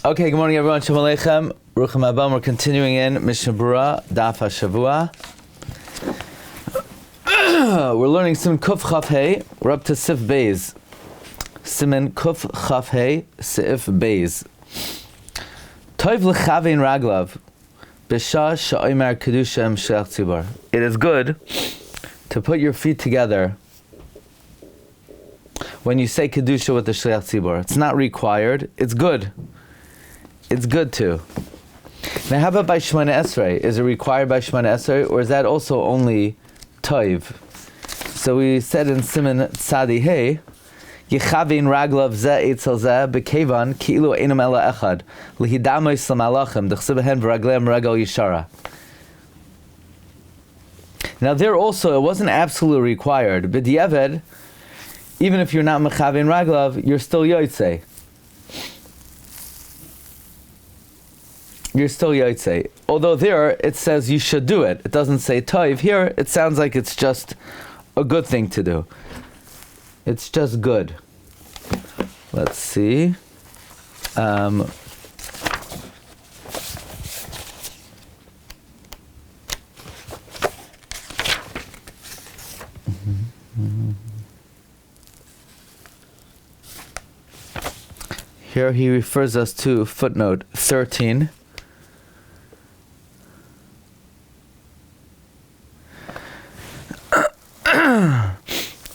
Okay, good morning everyone. Shalom Aleichem. Ruchim Abam. We're continuing in Mishna Berura, Daf HaShavua. We're learning Siman Kuf Chaf Hey. We're up to Seif Beis. Siman Kuf Chaf Hey, Seif Beis. Toiv L'chavein Raglav. B'shah Sha'omer Kedusha M'shelach Tzibor. It is good to put your feet together when you say Kedusha with the Shliach Tzibor. It's not required. It's good. It's good to. Now, how about by Shemona Esrei? Is it required by Shemona Esrei, or is that also only Toiv? So we said in Siman Tzadi Hey, Yechavin Raglav Zeh Eitzel Zeh Bekevan Ki'ilu Einam Ela Echad Lihidamois L'Malachim D'chsibehen V'Ragleim Regal Yishara. Now there also, it wasn't absolutely required, but B'diavad, even if you're not Mechavin Raglav, you're still Yotzei. You're still Yotzei. Although there, it says you should do it. It doesn't say Toiv. Here, it sounds like it's just a good thing to do. It's just good. Let's see. Here he refers us to footnote 13.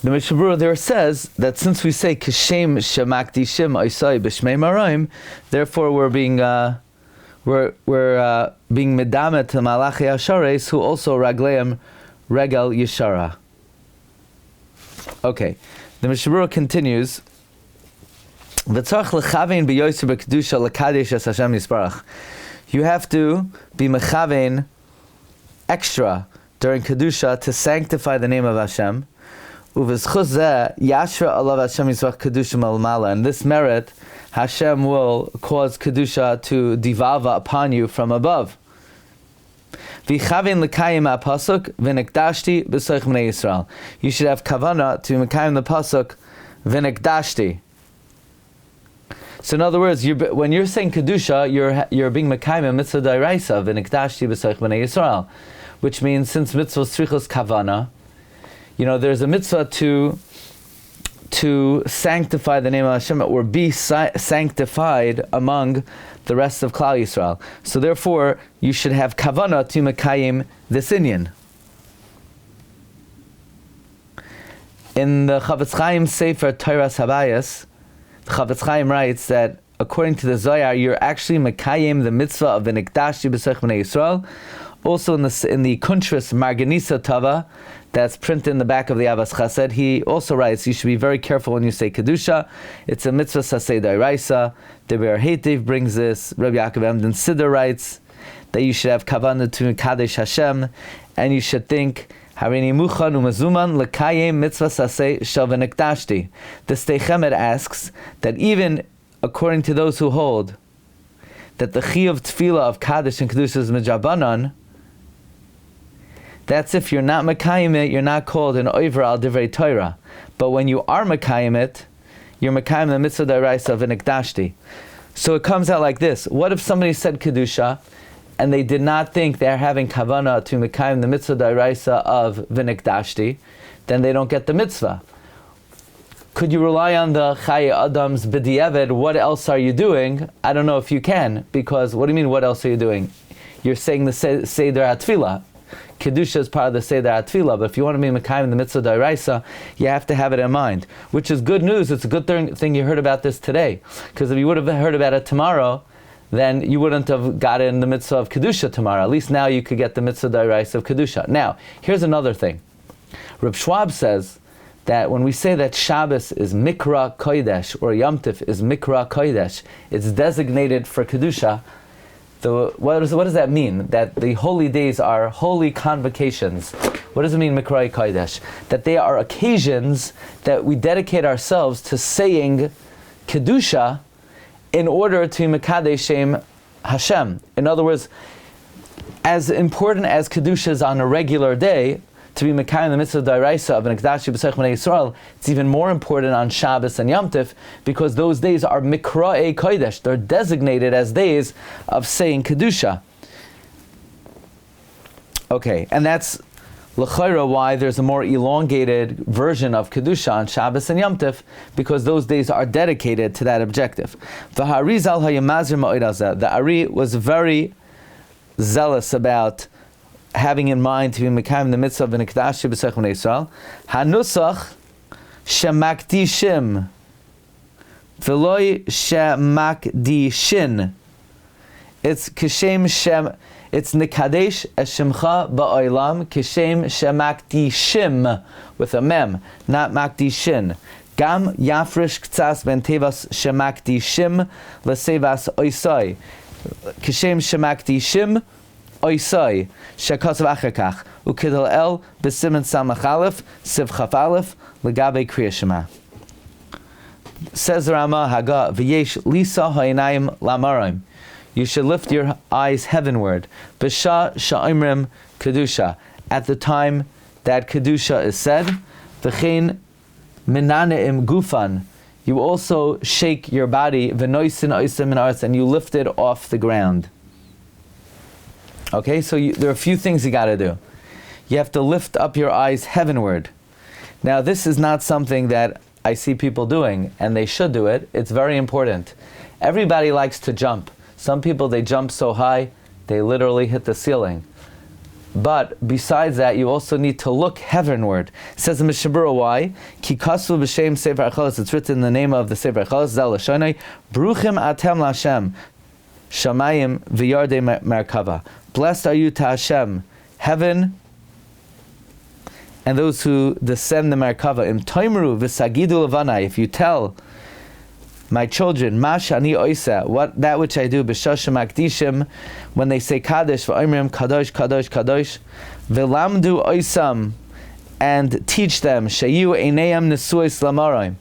The Mishna Berura there says that since we say Kishem Shemakdishim Aisai B'Shmei Maraim, therefore we're being medamet to Malachi Ashares who also Ragleim Regal Yishara. Okay, the Mishna Berura continues. V'tzarich lechavein b'yoser b'kedusha lekadesh es Hashem yisbarach. You have to be mechavein extra during Kedusha to sanctify the name of Hashem. Uv'zchus zeh yashra alav Hashem yisbarach kedusha malmala. And this merit, Hashem will cause Kedusha to divava upon you from above. V'chavein lekayim ha'pasuk v'nekdashti b'soich b'nei Yisrael. You should have Kavana to mekayim the pasuk v'nekdashti. So in other words, when you're saying Kedusha, you're being Mekayim Mitzvah D'Oraisa v'nikdashti b'soich b'nei Yisrael, which means since Mitzvah strichos Kavana, there's a Mitzvah to sanctify the name of Hashem or be sanctified among the rest of Klal Yisrael. So therefore, you should have Kavana to Mekayim this inyan. In the Chafetz Chaim Sefer Toras Habayis, Chafetz Chaim writes that according to the Zohar, you're actually Mekayim the mitzvah of the Nikdashti B'Soich B'nei Yisrael. Also in the Kuntris Marganisa Tava, that's printed in the back of the Avas Chesed, he also writes you should be very careful when you say Kedusha. It's a mitzvah sasei d'oraisa. The Berura Heitev brings this. Rabbi Yaakov Emden Siddur writes that you should have Kavana to Kadesh Hashem, and you should think Harini Muchan Umazuman Lekayim Mitzvah Sasei Shel V'Nikdashti. The Steichemet asks that even according to those who hold that the Chiyuv Tefillah of Kaddish and Kedusha is Midrabanan, that's if you're not Mekayim it, you're not called an Oiver al Divrei Torah. But when you are Mekayim it, you're Mekayim the Mitzvah D'Oraisa V'Nikdashti. So it comes out like this. What if somebody said Kedusha and they did not think they're having Kavana to Mekayim the Mitzvah D'Oraisa of V'Nikdashti, then they don't get the mitzvah. Could you rely on the Chaye Adam's B'diavad? What else are you doing? I don't know if you can, because what do you mean, what else are you doing? You're saying the Seder HaTfilah. Kedusha is part of the Seder HaTfilah, but if you want to be Mekayim the Mitzvah D'Oraisa, you have to have it in mind. Which is good news. It's a good thing you heard about this today. Because if you would have heard about it tomorrow, then you wouldn't have gotten the mitzvah of Kedusha tomorrow. At least now you could get the mitzvah d'oraisa of Kedusha. Now, here's another thing. Reb Schwab says that when we say that Shabbos is Mikra Kodesh, or Yom Tif is Mikra Kodesh, it's designated for Kedusha. What does that mean? That the holy days are holy convocations. What does it mean, Mikra Kodesh? That they are occasions that we dedicate ourselves to saying Kedusha in order to Mekadeshem Hashem. In other words, as important as Kedusha is on a regular day, to be Mekayim the Mitzvah D'Oraisa of an Ekdashi B'Seich B'nai Yisrael, it's even more important on Shabbos and Yom Tif, because those days are Mikra'ei Kodesh. They're designated as days of saying Kedusha. Okay, and that's l'chayra why there's a more elongated version of Kedusha on Shabbos and Yom Tif, because those days are dedicated to that objective. The Ari was very zealous about having in mind to be Mekayim the Mitzvah of an Ekdashi B'Seich B'nai Yisrael. Hanusach shemakdishim v'loi shemakdishin. It's kishem shem. It's nikadesh eshimcha ba'olam kishem shemakdishim with a mem, not makdishin. Gam yafresh ktsas ben tevas shemakdishim lesevas oisai kishem shemakdishim oisai shekasav achakach ukidal el b'siman samach aleph siv chaf aleph legabe kriya shema. Says the Rama Haga v'yesh lisa ha'inayim lamarim. You should lift your eyes heavenward. B'sha sha'imrim Kedusha. At the time that Kedusha is said, v'chein minaneim gufan. You also shake your body, v'noisin oisim min aretz, and you lift it off the ground. Okay, so there are a few things you got to do. You have to lift up your eyes heavenward. Now, this is not something that I see people doing, and they should do it. It's very important. Everybody likes to jump. Some people, they jump so high, they literally hit the ceiling. But besides that, you also need to look heavenward. It says in Mishabura why? Ki kasu b'shem Sefer Achalos. It's written in the name of the Sefer Achalos. Zal Lashonai. Bruchim atem laHashem. Shamayim v'yardei merkava. Blessed are you to Hashem, heaven, and those who descend the merkava. Im toimru v'sagidu levanai. If you tell my children, Mash ani oisa, what that which I do, b'shashem akdishim, when they say Kaddish, v'oimrim kadosh, kadosh, kadosh, v'lamdu oisam, and teach them, shayu einayam nesuis lamarim,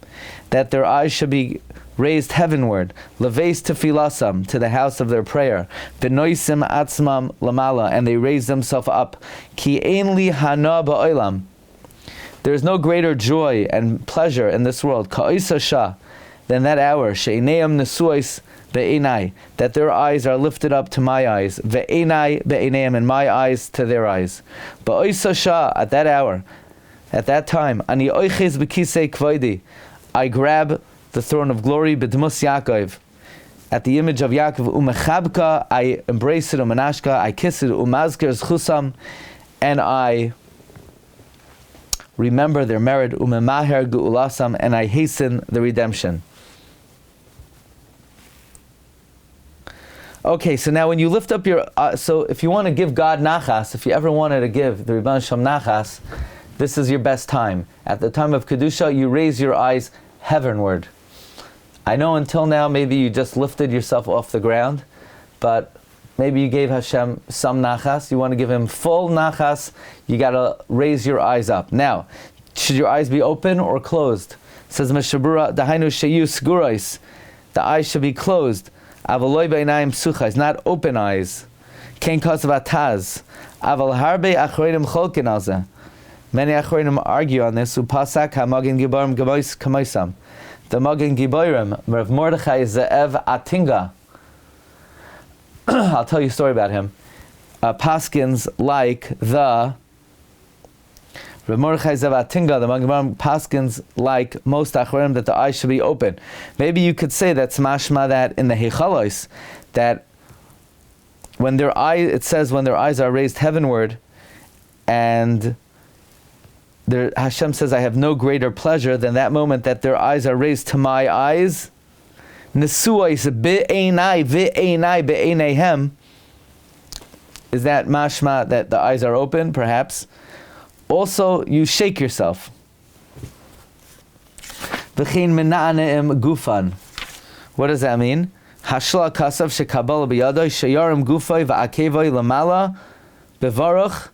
that their eyes should be raised heavenward, leveis tefilasam, to the house of their prayer, v'noisim atzmam lamala, and they raise themselves up, ki ein li hana ba'olam, there is no greater joy and pleasure in this world, ka'oisa shah, than that hour, she'einayam nesuis be'einai, that their eyes are lifted up to my eyes, ve'einai be'einayam, and my eyes to their eyes. Ba'oisa shah, at that hour, at that time, ani oiches b'kisei kvoidi, I grab the throne of glory, b'dmus Yaakov, at the image of Yaakov, umechabka, I embrace it, umanashka, I kiss it, umazker zchusam, and I remember their merit, umemaher gu'ulasam, and I hasten the redemption. Okay, so now when you lift up your, so if you want to give God nachas, if you ever wanted to give the Rebbeinu Shalom nachas, this is your best time. At the time of Kedusha, you raise your eyes heavenward. I know until now maybe you just lifted yourself off the ground, but maybe you gave Hashem some nachas. You want to give Him full nachas, you got to raise your eyes up. Now, should your eyes be open or closed? It says Mishabura, Dahainu sheyu segurais, the eyes should be closed. Avaloi beinayim psuchas, not open eyes. Kein kasav ataz. Aval harbe achronim cholkin alzeh. Many achronim argue on this. Upasak ha-Magen Giborim gemois kamoisam. The Magen Giborim, Rav Mordechai Ze'ev Atinga. I'll tell you a story about him. Paskins like the Rav Mordechai Ze'ev Atinga, the Magen Giborim Paskins like most achronim that the eyes should be open. Maybe you could say that's mashma that in the Heichalos, that when their eye, it says when their eyes are raised heavenward, and Hashem says, I have no greater pleasure than that moment that their eyes are raised to my eyes. Nesuais be'einai ve'einai be'einaihem. Is that mashma that the eyes are open? Perhaps. Also, you shake yourself. V'chein mena'aneim gufan. What does that mean? Hashla kasav shekabala b'yadoi sheyarim gufay v'akevoi lamala bevaruch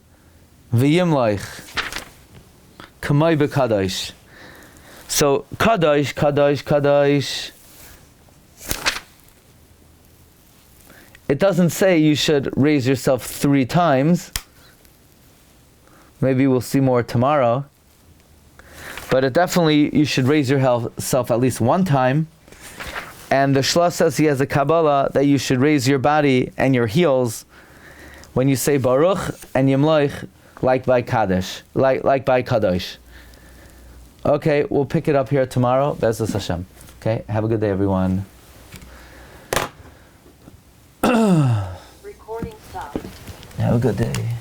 v'yimloich. Kamay b'kadosh. So, kadosh, kadosh, kadosh. It doesn't say you should raise yourself 3 times, Maybe we'll see more tomorrow. But it definitely, you should raise yourself at least one time. And the Shlosh says he has a Kabbalah that you should raise your body and your heels when you say Baruch and Yimloich, like by Kaddish, like by Kadosh. Okay, we'll pick it up here tomorrow. Bezos Hashem. Okay, have a good day, everyone. Recording stopped. Have a good day.